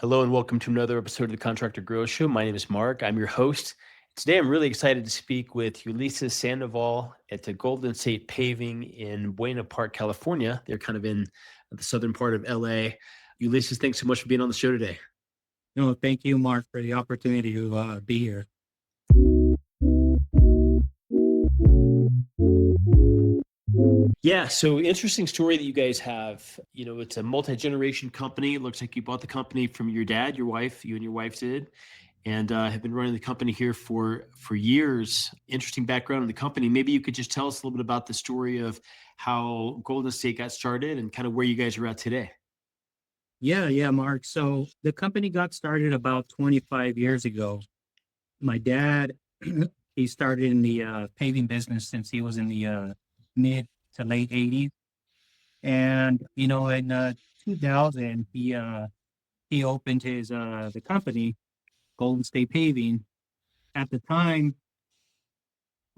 Hello and welcome to another episode of the Contractor Grow Show. My name is Mark. I'm your host. Today, I'm really excited to speak with Ulises Sandoval at the Golden State Paving in Buena Park, California. They're kind of in the southern part of LA. Ulises, thanks so much for being on the show today. No, thank you, Mark, for the opportunity to be here. Yeah, so interesting story that you guys have. It's a multi-generation company. It looks like you bought the company from your dad, your wife, you and your wife did, and have been running the company here for years. Interesting background in the company. Maybe you could just tell us a little bit about the story of how Golden State got started and kind of where you guys are at today. Yeah, Mark. So the company got started about 25 years ago. My dad, he started in the paving business since he was in the mid to late 80s. And, in 2000, he opened the company, Golden State Paving. At the time,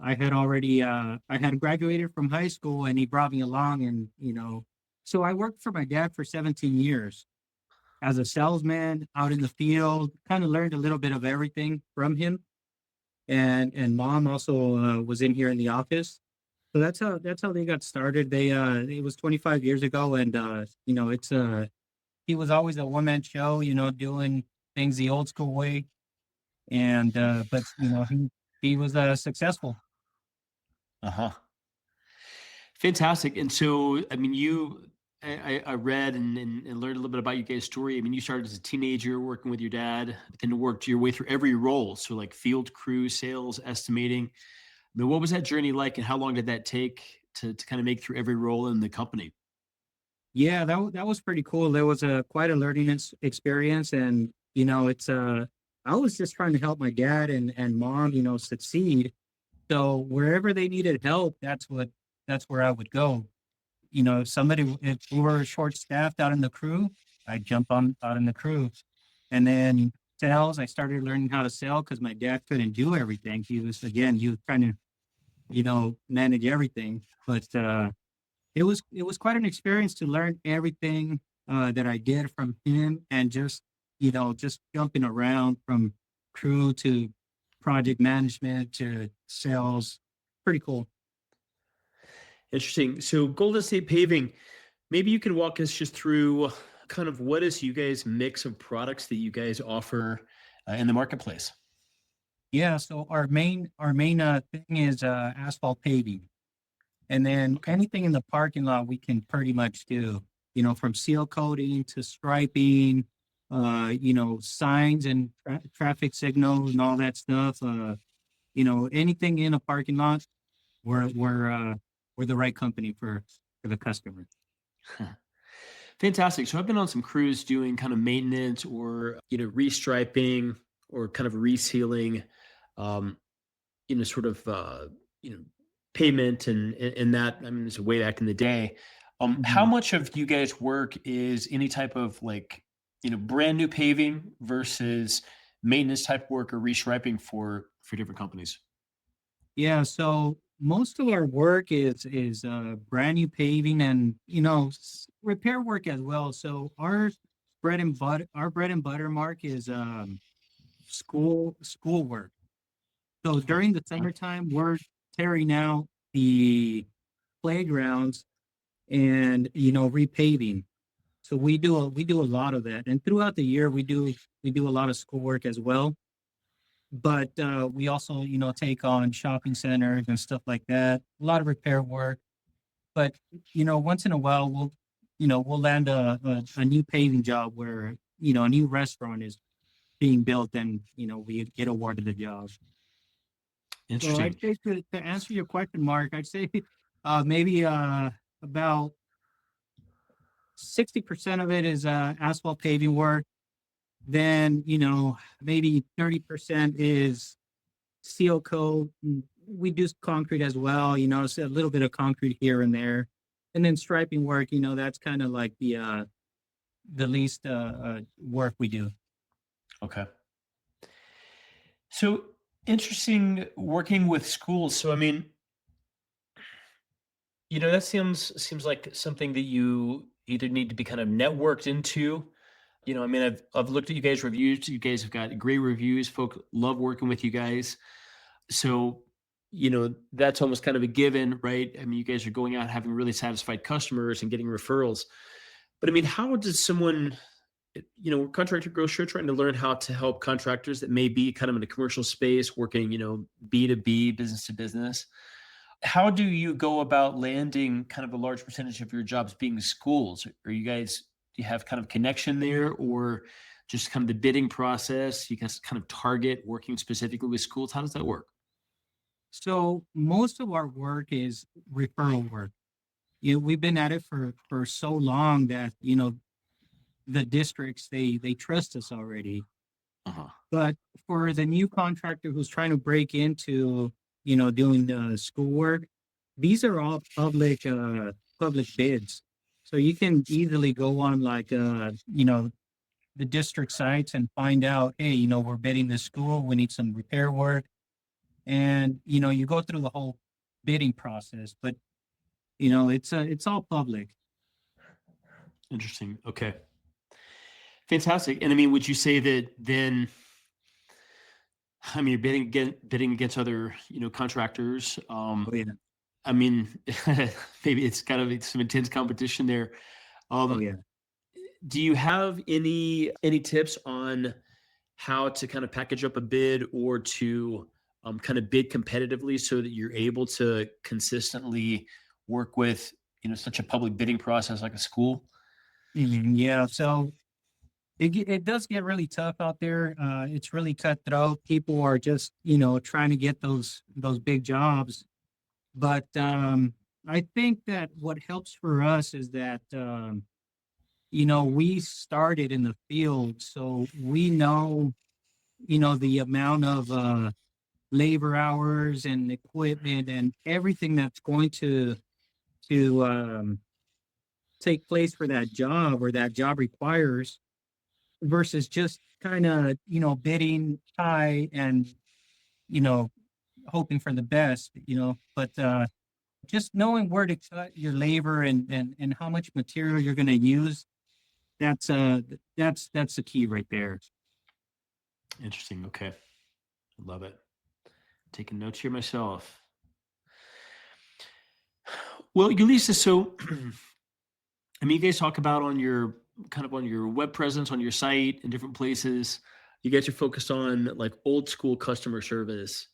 I had graduated from high school and he brought me along so I worked for my dad for 17 years as a salesman out in the field, kind of learned a little bit of everything from him. And mom also was in here in the office. So that's how they got started. It was 25 years ago and it's he was always a one-man show, doing things the old school way. And but he was successful. Uh-huh. Fantastic. And so, I mean, I read and learned a little bit about you guys' story. I mean, you started as a teenager working with your dad, but then worked your way through every role. So, like field crew, sales, estimating. I mean, what was that journey like, and how long did that take to kind of make through every role in the company? Yeah, that was pretty cool. There was a quite a learning experience, and it's I was just trying to help my dad and mom, succeed. So wherever they needed help, that's where I would go. If we were short staffed out in the crew, I'd jump on out in the crew, and then sales. I started learning how to sell because my dad couldn't do everything. He was trying to manage everything, but it was quite an experience to learn everything that I did from him, and just jumping around from crew to project management to sales. Pretty cool. Interesting. So, Golden State Paving, maybe you can walk us just through kind of what is you guys' mix of products that you guys offer in the marketplace. Yeah, so our main thing is asphalt paving, and then Okay. anything in the parking lot we can pretty much do. From seal coating to striping, signs and traffic signals and all that stuff. Anything in a parking lot, we're we're uh, we're the right company for the customer. Fantastic. So I've been on some crews doing kind of maintenance or restriping or kind of resealing, um, sort of you know pavement and that. I mean, it's way back in the day. How Mhm. much of you guys' work is any type of like brand new paving versus maintenance type work or restriping for different companies? Yeah, so most of our work is brand new paving and repair work as well. So our bread and butter mark is school work. So during the Okay. summertime, we're tearing out the playgrounds and repaving. So we do a lot of that, and throughout the year we do a lot of schoolwork as well. But we also take on shopping centers and stuff like that. A lot of repair work, but once in a while we'll land a new paving job where a new restaurant is being built, and we get awarded the job. So I'd Interesting. say to answer your question, Mark, I'd say maybe about 60% of it is asphalt paving work. Then, maybe 30% is seal coat. We do concrete as well, so a little bit of concrete here and there. And then striping work, that's kind of like the least work we do. Okay. So interesting working with schools. So I mean, that seems like something that you either need to be kind of networked into, I mean, I've looked at you guys' reviews. You guys have got great reviews. Folk love working with you guys. So, that's almost kind of a given, right? I mean, you guys are going out having really satisfied customers and getting referrals. But I mean, how does someone, Contractor Grow Show trying to learn how to help contractors that may be kind of in a commercial space working, B2B, business to business. How do you go about landing kind of a large percentage of your jobs being schools? Are you guys, do you have kind of connection there, or just kind of the bidding process? You guys kind of target working specifically with schools. How does that work? So most of our work is referral work. We've been at it for so long that the districts they trust us already. Uh-huh. But for the new contractor who's trying to break into doing the schoolwork, these are all public bids. So you can easily go on like the district sites and find out, hey, we're bidding this school, we need some repair work, and you go through the whole bidding process. But it's all public. Interesting. Okay. Fantastic. And I mean, would you say that then, I mean, you're bidding against other, contractors. Oh yeah. I mean, maybe it's kind of some intense competition there. Oh Um, yeah. do you have any tips on how to kind of package up a bid, or to kind of bid competitively so that you're able to consistently work with, such a public bidding process like a school? Yeah. So it does get really tough out there. It's really cutthroat. People are just trying to get those big jobs. But I think that what helps for us is that we started in the field, so we know the amount of labor hours and equipment and everything that's going to take place for that job or that job requires, versus just kind of bidding high and you know hoping for the best. But just knowing where to cut your labor and how much material you're going to use, that's the key right there. Interesting. Okay. I love it. Taking notes here myself. Well, Ulysses, so I mean, you guys talk about on your web presence, on your site, in different places, you guys are focused on like old school customer service.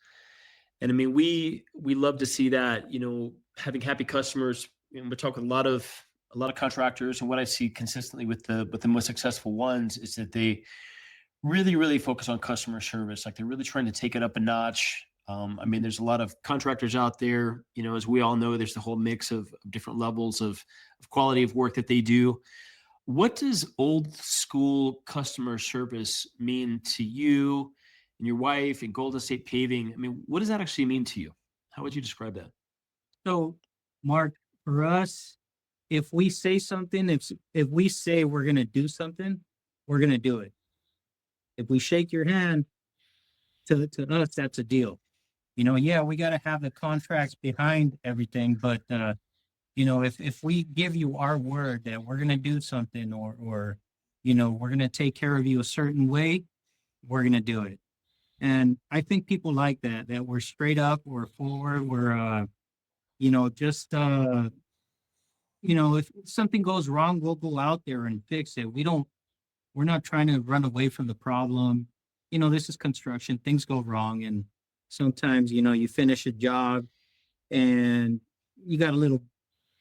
And I mean, we love to see that, having happy customers. We talk with a lot of contractors, and what I see consistently with the most successful ones is that they really, really focus on customer service. Like they're really trying to take it up a notch. I mean, there's a lot of contractors out there, as we all know, there's the whole mix of different levels of quality of work that they do. What does old school customer service mean to you and your wife and Golden State Paving? I mean, what does that actually mean to you? How would you describe that? So, Mark, for us, if we say something, if we say we're going to do something, we're going to do it. If we shake your hand, to us, that's a deal. Yeah, we got to have the contracts behind everything, but if we give you our word that we're going to do something, or we're going to take care of you a certain way, we're going to do it. And I think people like that we're straight up, we're forward, we're just if something goes wrong, we'll go out there and fix it. We're not trying to run away from the problem. This is construction, things go wrong, and sometimes you finish a job and you got a little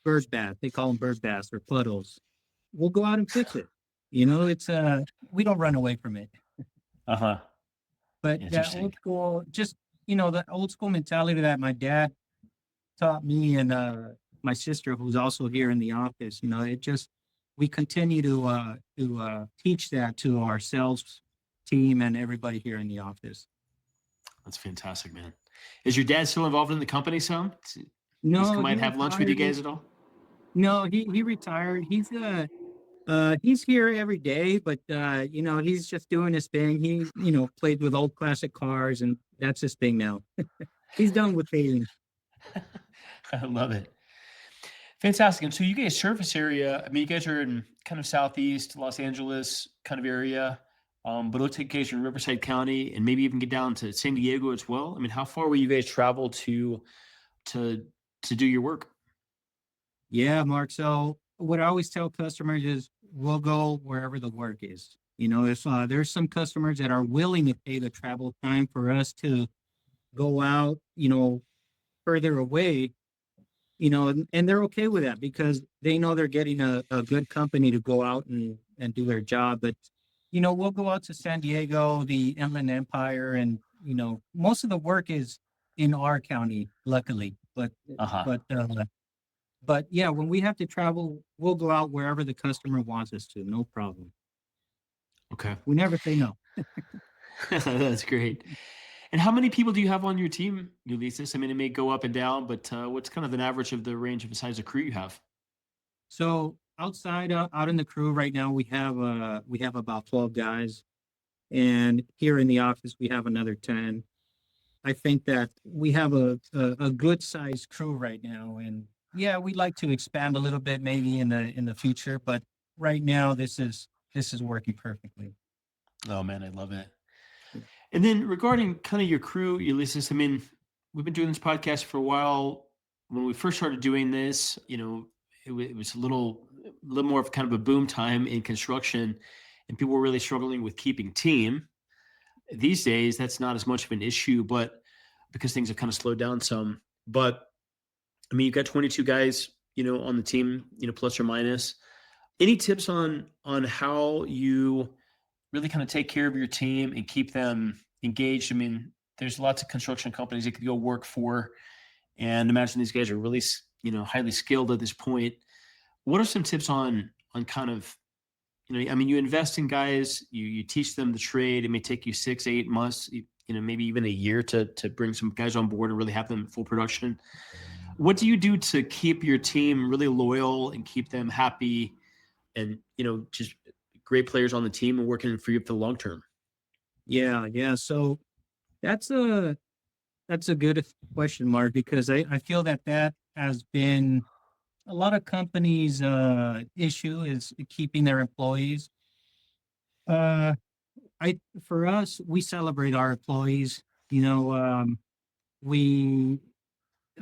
bird bath. They call them bird baths or puddles. We'll go out and fix it. It's we don't run away from it. Uh huh. But that Interesting. old school, just the old school mentality that my dad taught me, and my sister, who's also here in the office, it just, we continue to teach that to our sales team and everybody here in the office. That's fantastic, man. Is your dad still involved in the company some? He's No, come out he and have lunch with you retired. guys at all? No, he retired. He's here every day, but he's just doing his thing. He played with old classic cars, and that's his thing now. He's done with paving. I love it. Fantastic. And so you guys surface area, I mean, you guys are in kind of Southeast Los Angeles kind of area, but it looks like you guys are in Riverside County and maybe even get down to San Diego as well. I mean, how far will you guys travel to to do your work? Yeah, Mark. So what I always tell customers is we'll go wherever the work is. If there's some customers that are willing to pay the travel time for us to go out, further away, and they're okay with that because they know they're getting a good company to go out and do their job. But, we'll go out to San Diego, the Inland Empire, and, most of the work is in our county, luckily. Uh-huh. But, uh, but yeah, when we have to travel, we'll go out wherever the customer wants us to. No problem. Okay. We never say no. That's great. And how many people do you have on your team, Ulises? I mean, it may go up and down, but what's kind of an average of the range of the size of crew you have? So outside, out in the crew right now, we have about 12 guys, and here in the office we have another 10. I think that we have a good sized crew right now, and yeah, we'd like to expand a little bit maybe in the future, but right now this is working perfectly. Oh man, I love it. And then regarding kind of your crew, Ulysses, I mean, we've been doing this podcast for a while. When we first started doing this, it was a little more of kind of a boom time in construction, and people were really struggling with keeping team. These days, that's not as much of an issue, but because things have kind of slowed down some. But I mean, you've got 22 guys, on the team, plus or minus. Any tips on how you really kind of take care of your team and keep them engaged? I mean, there's lots of construction companies you could go work for, and imagine these guys are really, highly skilled at this point. What are some tips on kind of, I mean, you invest in guys, you teach them the trade. It may take you 6, 8 months, maybe even a year to bring some guys on board and really have them in full production. What do you do to keep your team really loyal and keep them happy and, just great players on the team and working for you for the long term? Yeah, yeah. So that's a that's a good question, Mark, because I feel that has been a lot of companies' issue is keeping their employees. Uh, I For us, we celebrate our employees. You know, we,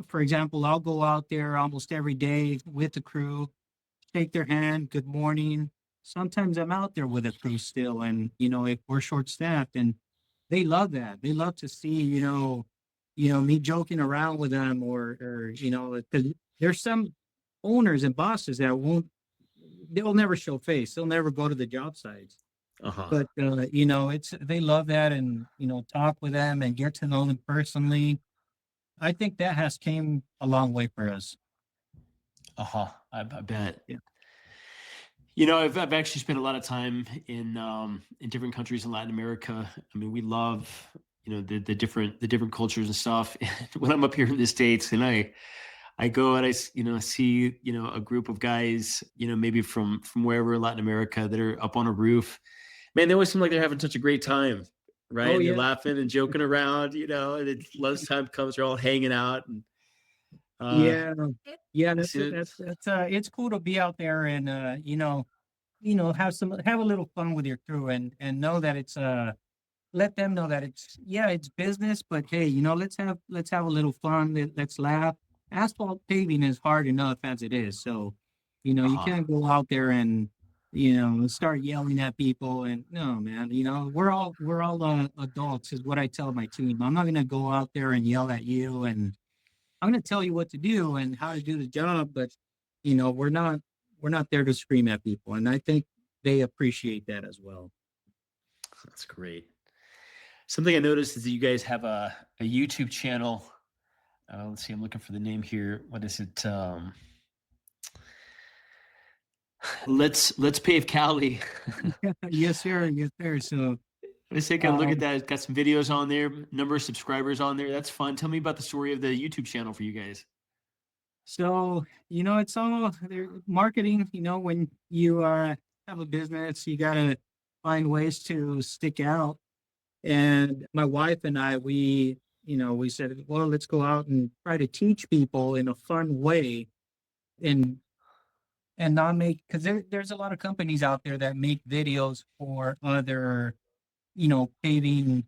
for example, I'll go out there almost every day with the crew, shake their hand, good morning. Sometimes I'm out there with a crew still, and if we're short staffed, and they love that. They love to see me joking around with them, or because there's some owners and bosses that won't. They'll never show face. They'll never go to the job sites. Uh-huh. But it's they love that, and talk with them and get to know them personally. I think that has came a long way for us. Uh-huh. I bet. Yeah. I've actually spent a lot of time in different countries in Latin America. I mean, we love, the different cultures and stuff. When I'm up here in the States and I go and see, a group of guys, maybe from wherever in Latin America that are up on a roof. Man, they always seem like they're having such a great time, right? Oh And they're yeah. laughing and joking around, and then lunchtime comes, they're all hanging out and uh Yeah. Yeah. I That's see it. that's it's cool to be out there and have a little fun with your crew and know that it's let them know that it's business, but hey, let's have a little fun. Let's laugh. Asphalt paving is hard enough as it is, so you Uh-huh. can't go out there and start yelling at people. And no, man, we're all adults, is what I tell my team. I'm not gonna go out there and yell at you, and I'm gonna tell you what to do and how to do the job, but we're not there to scream at people, and I think they appreciate that as well. That's great. Something I noticed is that you guys have a YouTube channel. Let's see, I'm looking for the name here. What is it? Let's Pave Cali. Yes, sir. Yes, sir. So, Let's take a look at um, that. It's got some videos on there, number of subscribers on there. That's fun. Tell me about the story of the YouTube channel for you guys. it's all marketing. When you have a business, you gotta find ways to stick out. And my wife and I, we said, well, let's go out and try to teach people in a fun way and not make, because there's a lot of companies out there that make videos for other, paving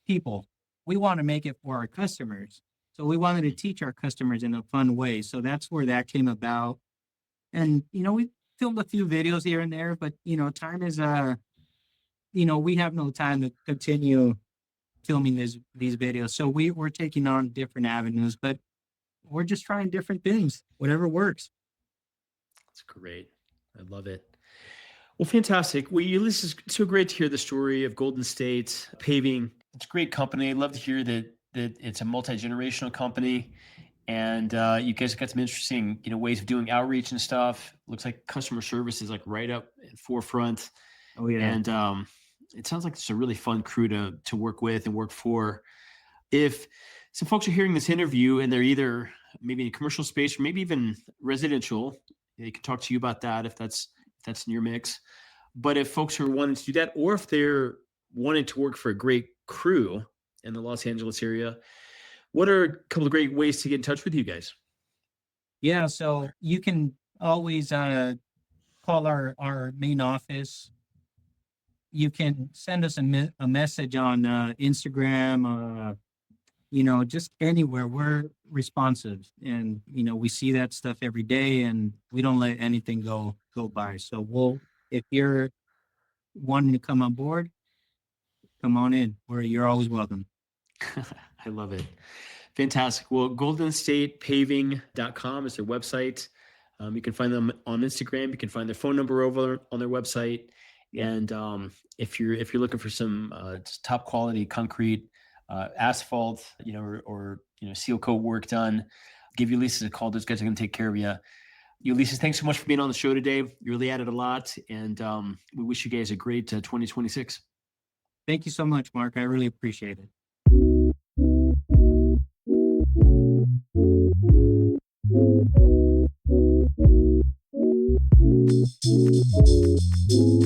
people. We want to make it for our customers. So we wanted to teach our customers in a fun way. So that's where that came about. And, we filmed a few videos here and there, but, time is, we have no time to continue filming these videos. So we're taking on different avenues, but we're just trying different things, whatever works. That's great. I love it. Well, fantastic. Well, this is so great to hear the story of Golden State Paving. It's a great company. I'd love to hear that it's a multi-generational company, and you guys got some interesting, ways of doing outreach and stuff. Looks like customer service is like right up at forefront, Oh yeah. and it sounds like it's a really fun crew to work with and work for. If some folks are hearing this interview and they're either maybe in commercial space or maybe even residential, they can talk to you about that if that's in your mix. But if folks are wanting to do that, or if they're wanting to work for a great crew in the Los Angeles area, what are a couple of great ways to get in touch with you guys? Yeah. So you can always call our main office. You can send us a message on Instagram, just anywhere. We're responsive, and we see that stuff every day, and we don't let anything go by. So if you're wanting to come on board, come on in. You're always welcome. I love it. Fantastic. Well, goldenstatepaving.com is their website. You can find them on Instagram. You can find their phone number over on their website. Yeah. And if you're looking for some just top quality concrete, asphalt, or seal coat work done, give Ulises a call. Those guys are going to take care of you. Ulises, thanks so much for being on the show today. You really added a lot, and we wish you guys a great 2026. Thank you so much, Mark. I really appreciate it.